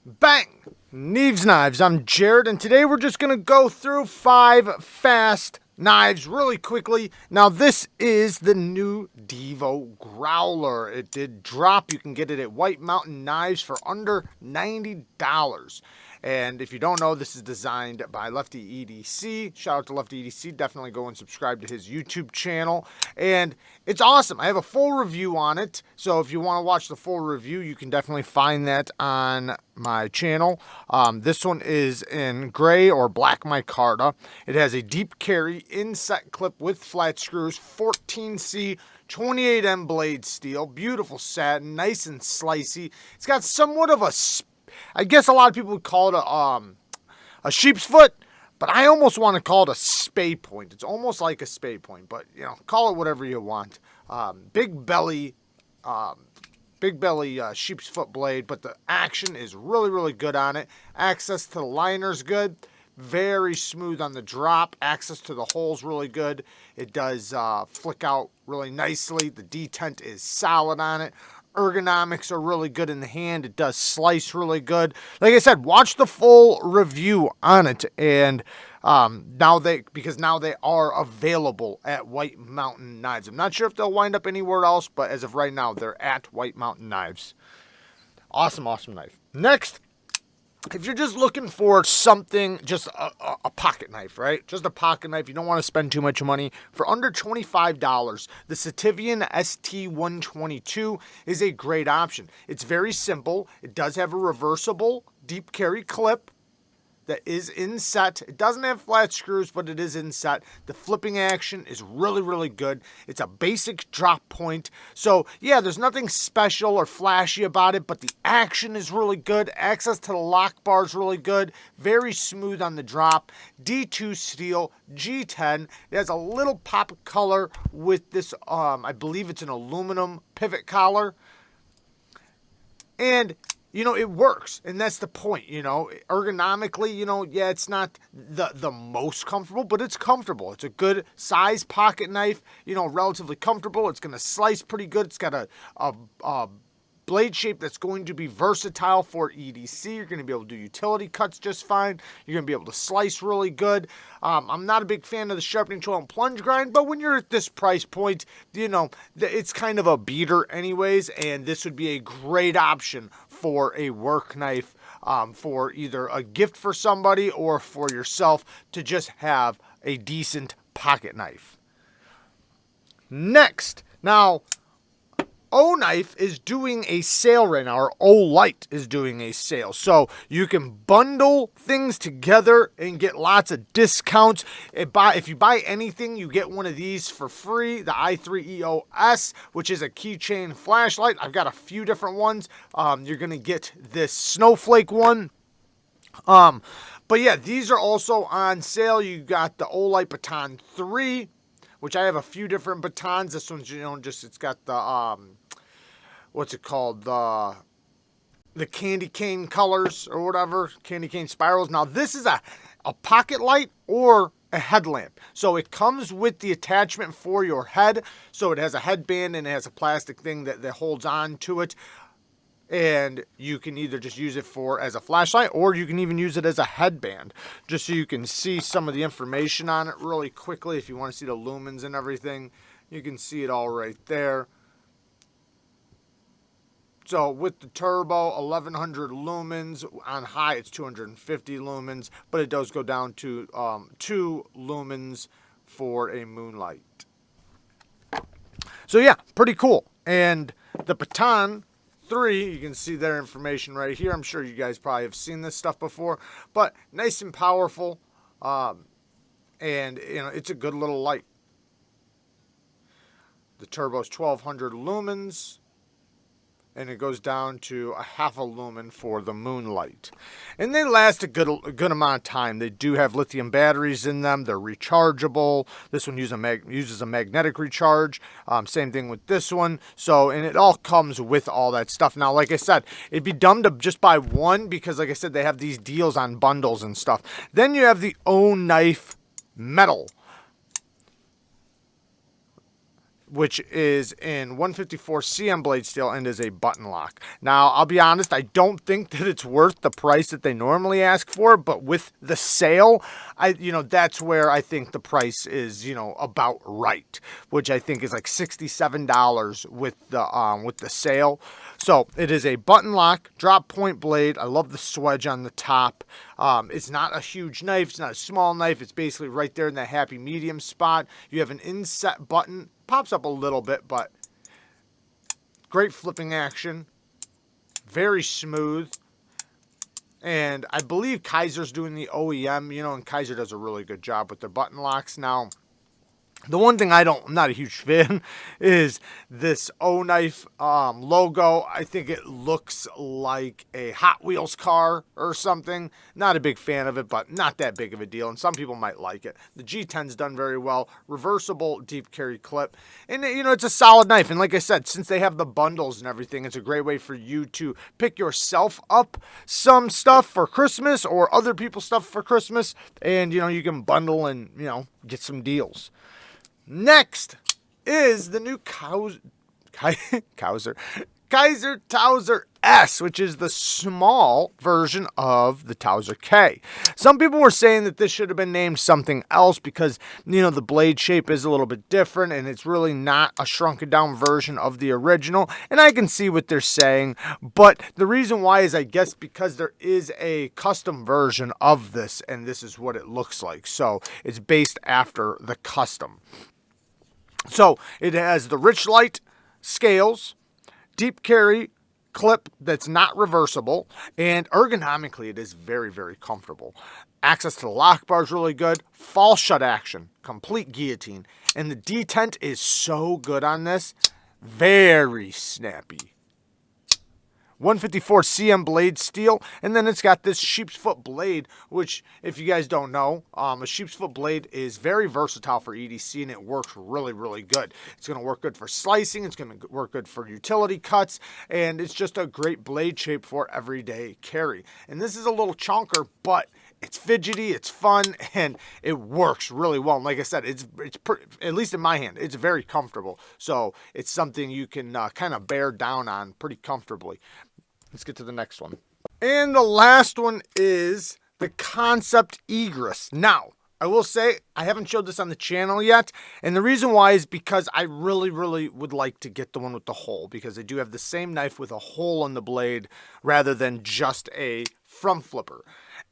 Bang! Neeves Knives. I'm Jared, and today we're just going to go through 5 fast knives really quickly. Now, this is the new Devo Growler. It did drop. You can get it at White Mountain Knives for under $90. And if you don't know, this is designed by Lefty EDC. Shout out to Lefty EDC. Definitely go and subscribe to his YouTube channel. And it's awesome. I have a full review on it. So if you want to watch the full review, you can definitely find that on my channel. This one is in gray or black micarta. It has a deep carry inset clip with flat screws, 14C 28M blade steel, beautiful satin, nice and slicey. It's got somewhat of a, I guess a lot of people would call it a sheep's foot, but I almost want to call it a spay point. It's almost like a spay point, but you know, call it whatever you want. Big belly sheep's foot blade, but the action is really, really good on it. Access to the liner's good. Very smooth on the drop. Access to the hole's really good. It does flick out really nicely. The detent is solid on it. Ergonomics are really good in the hand. It does slice really good. Like I said, watch the full review on it. And now they are available at White Mountain Knives. I'm not sure if they'll wind up anywhere else, but as of right now, they're at White Mountain Knives. Awesome, awesome knife. Next, if you're just looking for something, just a pocket knife, right? Just a pocket knife. You don't want to spend too much money. For under $25, the Sativian ST122 is a great option. It's very simple. It does have a reversible deep carry clip that is inset. It doesn't have flat screws, but it is inset. The flipping action is really, really good. It's a basic drop point. So, yeah, there's nothing special or flashy about it, but the action is really good. Access to the lock bar is really good. Very smooth on the drop. D2 steel, G10. It has a little pop of color with this, I believe it's an aluminum pivot collar. And you know, it works, and that's the point, you know. Ergonomically, you know, yeah, it's not the most comfortable, but it's comfortable. It's a good size pocket knife, you know, relatively comfortable. It's going to slice pretty good. It's got a blade shape that's going to be versatile for EDC. You're going to be able to do utility cuts just fine. You're going to be able to slice really good. I'm not a big fan of the sharpening tool and plunge grind, but when you're at this price point, you know, it's kind of a beater anyways, and this would be a great option for a work knife, for either a gift for somebody or for yourself to just have a decent pocket knife. Next, now, Oknife is doing a sale right now, or Olight is doing a sale. So you can bundle things together and get lots of discounts. If you buy anything, you get one of these for free, the i3EOS, which is a keychain flashlight. I've got a few different ones. You're going to get this snowflake one. But yeah, these are also on sale. You got the Olight Baton 3, which I have a few different batons. This one's, you know, just, it's got the, what's it called? The candy cane colors or whatever, candy cane spirals. Now, this is a pocket light or a headlamp. So it comes with the attachment for your head. So it has a headband and it has a plastic thing that holds on to it. And you can either just use it as a flashlight, or you can even use it as a headband, just so you can see some of the information on it really quickly. If you want to see the lumens and everything, you can see it all right there. So with the turbo, 1100 lumens. On high, it's 250 lumens, but it does go down to 2 lumens for a moonlight. So yeah, pretty cool. And the Baton 3, you can see their information right here. I'm sure you guys probably have seen this stuff before, but nice and powerful, and you know, it's a good little light. The turbo's 1200 lumens, and it goes down to a half a lumen for the moonlight. And they last a good amount of time. They do have lithium batteries in them. They're rechargeable. This one uses a magnetic recharge. Same thing with this one. So, and it all comes with all that stuff. Now, like I said, it'd be dumb to just buy one because, like I said, they have these deals on bundles and stuff. Then you have the Oknife Metal. which is in 154 CM blade steel and is a button lock. Now, I'll be honest, I don't think that it's worth the price that they normally ask for, but with the sale, that's where I think the price is, about right, which I think is like $67 with the sale. So it is a button lock, drop point blade. I love the swedge on the top. It's not a huge knife. It's not a small knife. It's basically right there in that happy medium spot. You have an inset button. Pops up a little bit, but great flipping action. Very smooth. And I believe Kizer's doing the OEM, and Kizer does a really good job with their button locks. Now, the one thing I'm not a huge fan is this Oknife logo. I think it looks like a Hot Wheels car or something. Not a big fan of it, but not that big of a deal. And some people might like it. The G10's done very well. Reversible deep carry clip. And, it's a solid knife. And like I said, since they have the bundles and everything, it's a great way for you to pick yourself up some stuff for Christmas or other people's stuff for Christmas. And, you can bundle and, get some deals. Next is the new Kizer Tauser S, which is the small version of the Tauser K. Some people were saying that this should have been named something else because, the blade shape is a little bit different and it's really not a shrunken down version of the original. And I can see what they're saying, but the reason why is I guess because there is a custom version of this and this is what it looks like. So it's based after the custom. So it has the rich light scales, deep carry clip that's not reversible, and ergonomically it is very, very comfortable. Access to the lock bar is really good. Fall shut action, complete guillotine. And the detent is so good on this. Very snappy. 154 CM blade steel, and then it's got this sheep's foot blade, which, if you guys don't know, a sheep's foot blade is very versatile for EDC, and it works really, really good. It's going to work good for slicing, it's going to work good for utility cuts, and it's just a great blade shape for everyday carry. And this is a little chunker, but it's fidgety, it's fun, and it works really well. And like I said, it's at least in my hand, it's very comfortable. So it's something you can kind of bear down on pretty comfortably. Let's get to the next one. And the last one is the KANSEPT Egress. Now, I will say I haven't showed this on the channel yet, and the reason why is because I really, really would like to get the one with the hole, because they do have the same knife with a hole in the blade rather than just a front flipper.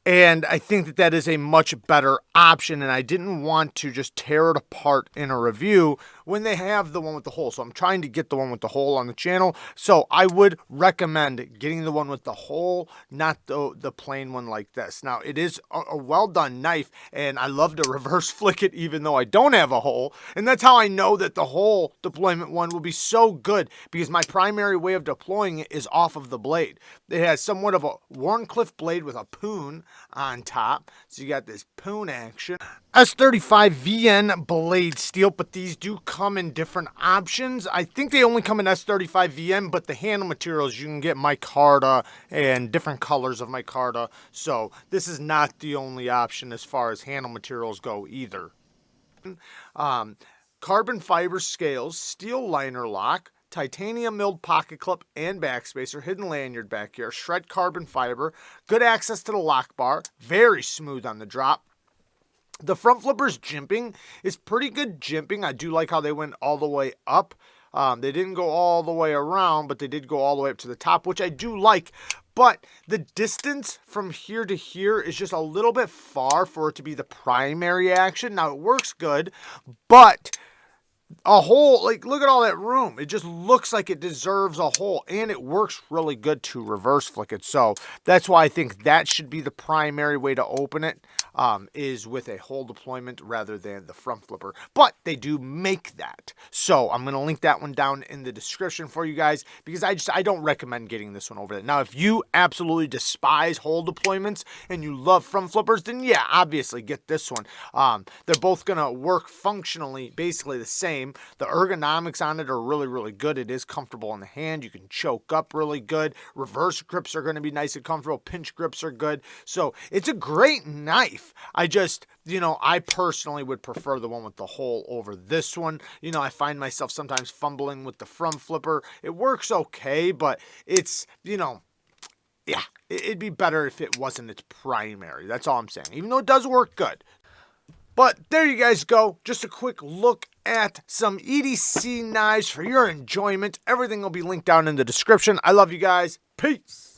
And I think that that is a much better option, and I didn't want to just tear it apart in a review when they have the one with the hole. So I'm trying to get the one with the hole on the channel. So I would recommend getting the one with the hole, not the plain one like this. Now, it is a well-done knife, and I love to reverse flick it even though I don't have a hole. And that's how I know that the hole deployment one will be so good, because my primary way of deploying it is off of the blade. It has somewhat of a Warncliffe blade with a poon on top. So you got this poon action. S35VN blade steel, but these do come in different options. I think they only come in S35VN, but the handle materials, you can get micarta and different colors of micarta. So this is not the only option as far as handle materials go either. Carbon fiber scales, steel liner lock, titanium milled pocket clip and backspacer, hidden lanyard back here, shred carbon fiber, good access to the lock bar, very smooth on the drop. The front flipper's jimping is pretty good jimping. I do like how they went all the way up. They didn't go all the way around, but they did go all the way up to the top, which I do like. But the distance from here to here is just a little bit far for it to be the primary action. Now, it works good, but a hole, like, look at all that room. It just looks like it deserves a hole, and it works really good to reverse flick it. So that's why I think that should be the primary way to open it, is with a hole deployment rather than the front flipper. But they do make that. So I'm going to link that one down in the description for you guys, because I don't recommend getting this one over there. Now, if you absolutely despise hole deployments and you love front flippers, then yeah, obviously get this one. They're both going to work functionally basically the same. The ergonomics on it are really, really good. It is comfortable in the hand. You can choke up really good. Reverse grips are going to be nice and comfortable. Pinch grips are good. So it's a great knife. Oknife. I personally would prefer the one with the hole over this one. I find myself sometimes fumbling with the front flipper. It works okay, but it's, yeah, it'd be better if it wasn't its primary. That's all I'm saying, even though it does work good. But there you guys go. Just a quick look at some EDC knives for your enjoyment. Everything will be linked down in the description. I love you guys. Peace.